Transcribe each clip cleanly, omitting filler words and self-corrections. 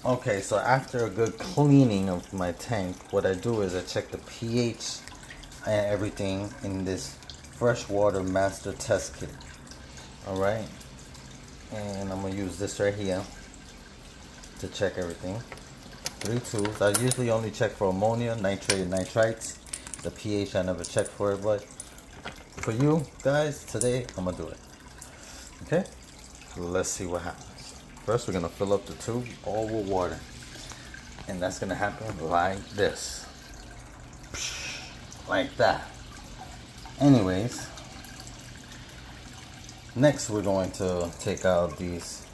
Okay, so after a good cleaning of my tank, what I do is I check the pH and everything in this freshwater master test kit. Alright, and I'm gonna use this right here to check everything. 3 tubes. I usually only check for ammonia, nitrate, and nitrites. The pH I never check for it, but for you guys today I'm gonna do it. Okay, let's see what happens. First, we're gonna fill up the tube all with water, and that's gonna happen like this, like that. Anyways, next we're going to take out these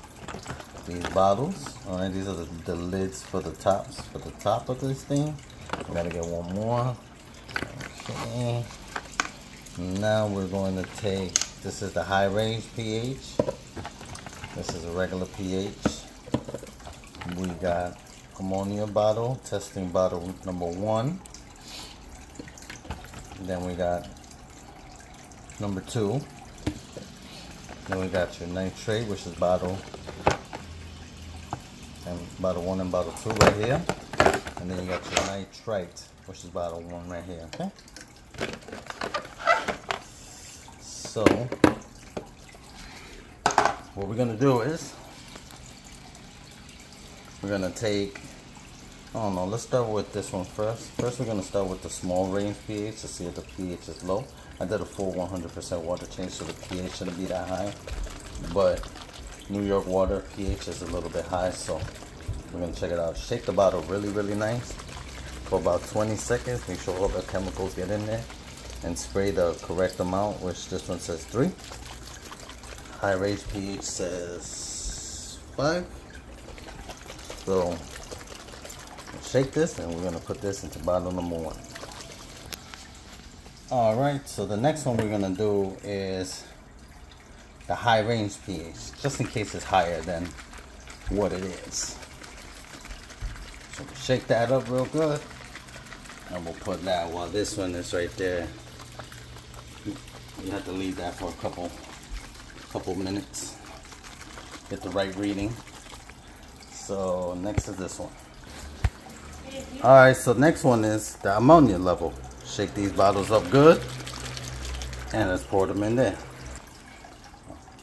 bottles. All right, these are the lids for the tops, for the top of this thing. We gotta get one more. Okay. Now we're going to take, this is the high range pH. This is a regular pH. We got ammonia bottle, testing bottle number 1. Then we got number 2. Then we got your nitrate, which is bottle 1 and bottle 2 right here. And then you got your nitrite, which is bottle 1 right here. Okay. So what we're gonna do is we're gonna take, I don't know, let's start with this one first. First we're gonna start with the small range pH to see if the pH is low. I did a full 100% water change, so the pH shouldn't be that high, but New York water pH is a little bit high, so we're gonna check it out. Shake the bottle really nice for about 20 seconds. Make sure all the chemicals get in there, and spray the correct amount, which this one says 3. High range pH says 5. So shake this, and we're gonna put this into bottle number 1. Alright, so the next one we're gonna do is the high range pH, just in case it's higher than what it is. So we'll shake that up real good, and we'll put that while this one is right there. You have to leave that for a couple minutes, get the right reading. So next is this one. Alright, so next one is the ammonia level. Shake these bottles up good, and let's pour them in there.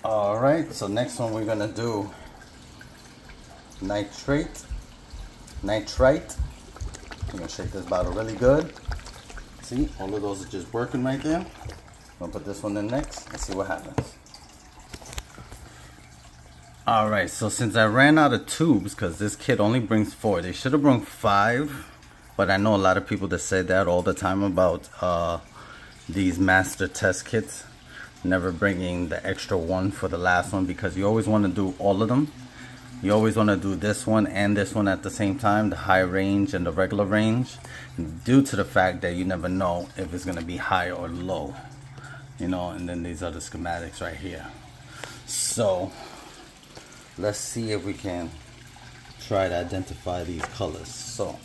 Alright, so next one we're gonna do nitrite. I'm gonna shake this bottle really good. See, all of those are just working right there. I'm gonna put this one in next and see what happens. Alright, so since I ran out of tubes, because this kit only brings 4, they should have brought 5, but I know a lot of people that say that all the time about these master test kits, never bringing the extra 1 for the last one, because you always want to do all of them. You always want to do this one and this one at the same time, the high range and the regular range, due to the fact that you never know if it's going to be high or low. You know, and then these are the schematics right here. So let's see if we can try to identify these colors. So,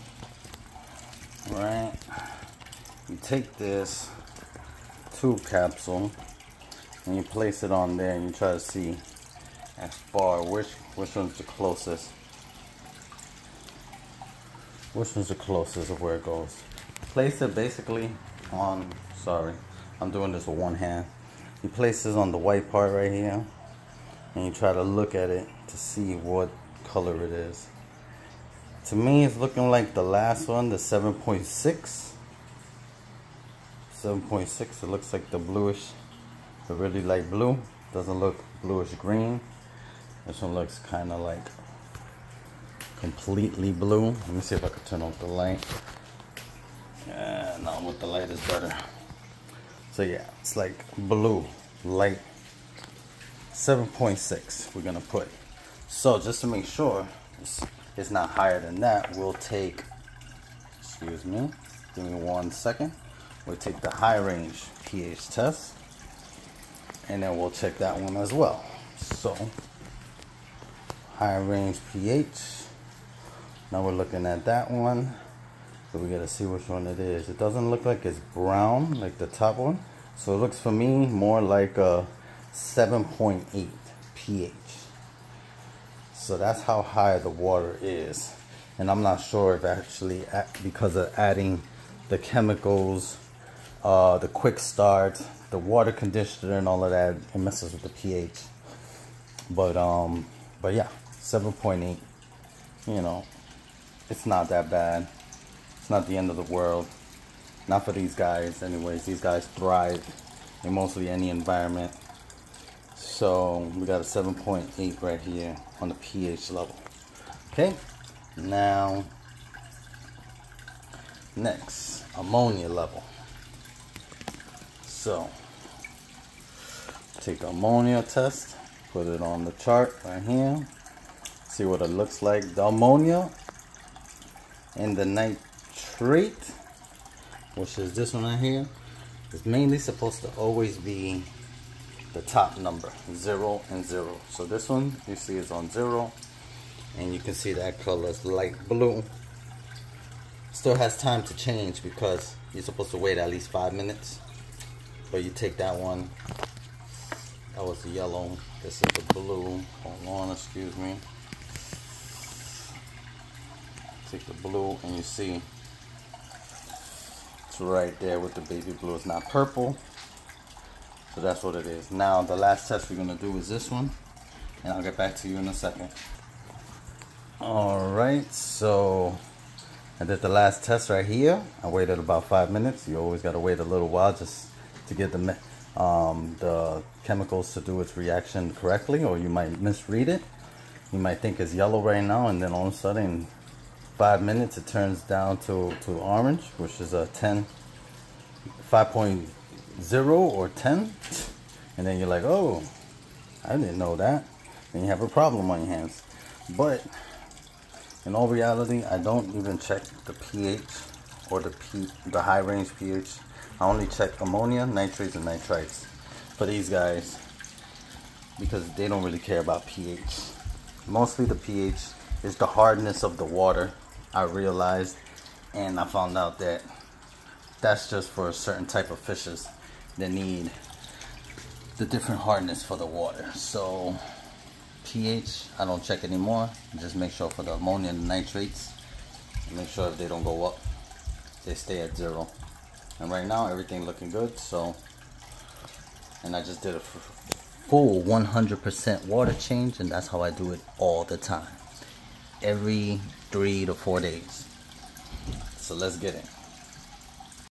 right, you take this tube capsule and you place it on there, and you try to see as far which one's the closest. Which one's the closest of where it goes. Place it basically on, sorry, I'm doing this with one hand. You place this on the white part right here, and you try to look at it to see what color it is. To me, it's looking like the last one, the 7.6. 7.6, it looks like the bluish, the really light blue. Doesn't look bluish green. This one looks kind of like completely blue. Let me see if I can turn off the light. Yeah, no, with the light is better. So yeah, it's like blue, light. 7.6 we're gonna put. So just to make sure it's not higher than that, we'll take, excuse me, give me 1 second. We'll take the high range pH test, and then we'll check that one as well. So high range pH, now we're looking at that one. So we gotta see which one it is. It doesn't look like it's brown like the top one, so it looks for me more like a 7.8 pH. So that's how high the water is. And I'm not sure if actually because of adding the chemicals, the quick start, the water conditioner and all of that, it messes with the pH. But yeah, 7.8, you know, it's not that bad. It's not the end of the world. Not for these guys anyways. These guys thrive in mostly any environment. So we got a 7.8 right here on the pH level. Okay, now next, ammonia level. So take the ammonia test, put it on the chart right here, see what it looks like. The ammonia and the nitrate, which is this one right here, is mainly supposed to always be the top number, 0 and 0. So this one you see is on 0, and you can see that color is light blue. Still has time to change because you're supposed to wait at least 5 minutes. But you take that one, that was the yellow, this is the blue. Hold on, excuse me. Take the blue and you see it's right there with the baby blue. It's not purple. So that's what it is. Now the last test we're gonna do is this one, and I'll get back to you in a second. Alright, so I did the last test right here. I waited about 5 minutes. You always gotta wait a little while just to get the chemicals to do its reaction correctly, or you might misread it. You might think it's yellow right now, and then all of a sudden in 5 minutes it turns down to orange, which is a 5.0 or 10, and then you're like, oh, I didn't know that. Then you have a problem on your hands. But in all reality, I don't even check the pH or the high range pH. I only check ammonia, nitrates, and nitrites for these guys because they don't really care about pH. Mostly the pH is the hardness of the water, I realized, and I found out that that's just for a certain type of fishes that need the different hardness for the water. So pH, I don't check anymore. Just make sure for the ammonia and the nitrates, make sure if they don't go up, they stay at 0. And right now everything looking good. So, and I just did a full 100% water change, and that's how I do it all the time, every 3 to 4 days. So let's get it.